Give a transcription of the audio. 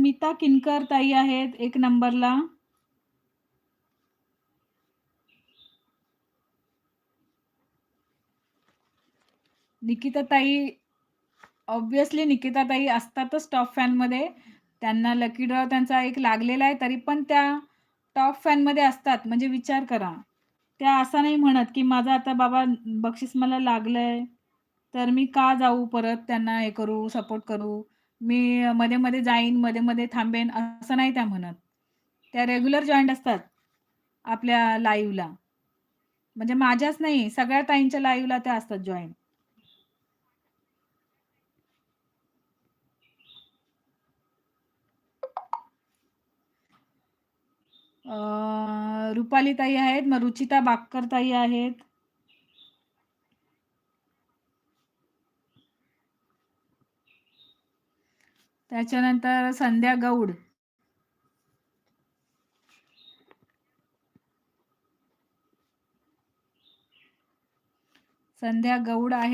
स्मिता किनकर ताई आहेत 1 नंबरला. निकिता ताई ऑब्व्हियसली निकिता ताई असतातच टॉप फॅनमध्ये. त्यांना लकी ड्रॉ त्यांचा एक लागलेला आहे, तरी पण त्या टॉप फॅनमध्ये असतात. म्हणजे विचार करा. त्या असं नाही म्हणत, की माझं आता बाबा बक्षीस मला लागलंय, तर मी का जाऊ परत त्यांना हे करू, सपोर्ट करू. मी मध्ये-मध्ये जाईन, मध्ये-मध्ये थांबेन, असं नाही त्या म्हणत. त्या रेग्युलर जॉइंट असतात आपल्या लाईव्हला. म्हणजे माझ्याच नाही, सगळ्या ताईंच्या लाईव्हला त्या असतात जॉइन. रुपाली ताई आहेत, मग रुचिता बाक्कर ताई आहेत. त्याच्यानंतर संध्या गौड. संध्या गौड आहेत.